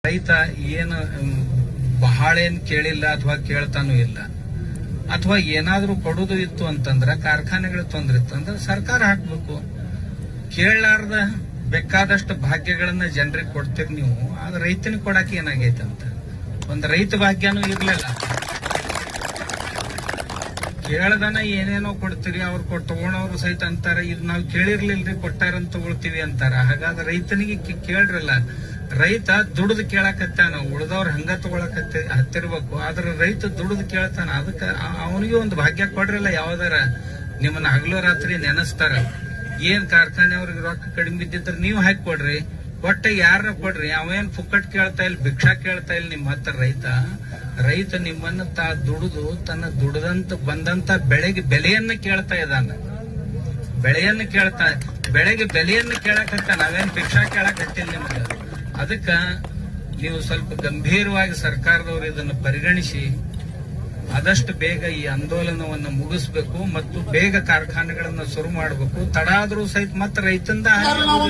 ರೈತ ಏನು ಬಹಳ ಏನ್ ಕೇಳಿಲ್ಲ ಅಥವಾ ಕೇಳ್ತಾನೂ ಇಲ್ಲ, ಅಥವಾ ಏನಾದ್ರೂ ಕೊಡುದು ಇತ್ತು ಅಂತಂದ್ರೆ ಕಾರ್ಖಾನೆಗಳು ತೊಂದ್ರೆ ಇತ್ತು ಅಂದ್ರೆ ಸರ್ಕಾರ ಹಾಕ್ಬೇಕು. ಕೇಳಲಾರ್ದ ಬೇಕಾದಷ್ಟು ಭಾಗ್ಯಗಳನ್ನ ಜನರಿಗೆ ಕೊಡ್ತೀರಿ ನೀವು, ಆದ್ರೆ ರೈತನಿಗೆ ಕೊಡಕ್ಕೆ ಏನಾಗೈತೆ ಅಂತ ಒಂದು ರೈತ ಭಾಗ್ಯನೂ ಇರ್ಲಿಲ್ಲ. ಕೇಳ್ದನ ಏನೇನೋ ಕೊಡ್ತೀರಿ, ಅವ್ರು ತಗೊಂಡವ್ರು ಸಹಿತ ಅಂತಾರ ಇದು ನಾವು ಕೇಳಿರ್ಲಿಲ್ರಿ ಕೊಟ್ಟಾರಂತ ತಗೊಳ್ತೀವಿ ಅಂತಾರ. ಹಾಗಾದ್ರೆ ರೈತನಿಗೆ ಕೇಳ್ರಲ್ಲ. ರೈತ ದುಡಿದು ಕೇಳಕತ್ತಾನ, ಉಳ್ದವ್ರ ಹಂಗ ಹತ್ತಿರ್ಬೇಕು. ಆದ್ರೆ ರೈತ ದುಡಿದು ಕೇಳ್ತಾನ, ಅದಕ್ಕ ಅವನಿಗೆ ಒಂದು ಭಾಗ್ಯ ಕೊಡ್ರಲ್ಲ. ಯಾವ್ದಾರ ನಿಮ್ಮನ್ನ ಹಗಲು ರಾತ್ರಿ ನೆನೆಸ್ತಾರ. ಏನ್ ಕಾರ್ಖಾನೆ ಅವ್ರಿಗೆ ರೊಕ್ಕ ಕಡಿಮೆ ಬಿದ್ದಿದ್ರೆ ನೀವು ಹಾಕಿ ಕೊಡ್ರಿ, ಒಟ್ಟ ಯಾರ ಕೊಡ್ರಿ. ಅವೇನ್ ಪುಕ್ಕಟ್ ಕೇಳ್ತಾ ಇಲ್ಲ, ಭಿಕ್ಷಾ ಕೇಳ್ತಾ ಇಲ್ಲ ನಿಮ್ಮ ಹತ್ರ. ರೈತ ನಿಮ್ಮನ್ನ ದುಡಿದು ತನ್ನ ದುಡ್ದಂತ ಬಂದಂತ ಬೆಳೆಯನ್ನ ಕೇಳ್ತಾ ಇದ್ದಾನ. ಬೆಳೆಗೆ ಬೆಲೆಯನ್ನ ಕೇಳಕತ್ತ, ನಾವೇನ್ ಭಿಕ್ಷಾ ಕೇಳಕತ್ತಿಲ್ಲ ನಿಮ್ಗೆ. ಅದಕ್ಕ ನೀವು ಸ್ವಲ್ಪ ಗಂಭೀರವಾಗಿ ಸರ್ಕಾರದವರು ಇದನ್ನು ಪರಿಗಣಿಸಿ ಆದಷ್ಟು ಬೇಗ ಈ ಆಂದೋಲನವನ್ನು ಮುಗಿಸ್ಬೇಕು ಮತ್ತು ಬೇಗ ಕಾರ್ಖಾನೆಗಳನ್ನ ಶುರು ಮಾಡಬೇಕು. ತಡ ಆದ್ರೂ ಸಹಿತ ಮತ್ತೆ ರೈತಂದ ನೀವು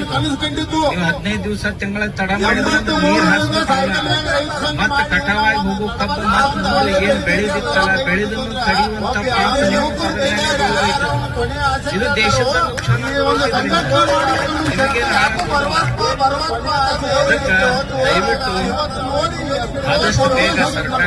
15 ದಿವಸ ತಿಂಗಳ ತಡ ಮಾಡಿದ್ರೆ ನೀರ್ ಹಾಸ್ಬೇಕಲ್ಲ, ಮತ್ತೆ ಕಟಾವಾಗಿ ಹೋಗು ಕಬ್ಬು ಮತ್ತೆ ಏನ್ ಬೆಳೆದಿತ್ತಲ್ಲ ಬೆಳೆದನ್ನು ಕಡಿಯುವಂತ ಇದು ದೇಶದ ಅದಕ್ಕೆ ದಯವಿಟ್ಟು ಆದಷ್ಟು ಬೇಗ ಸರ್ಕಾರ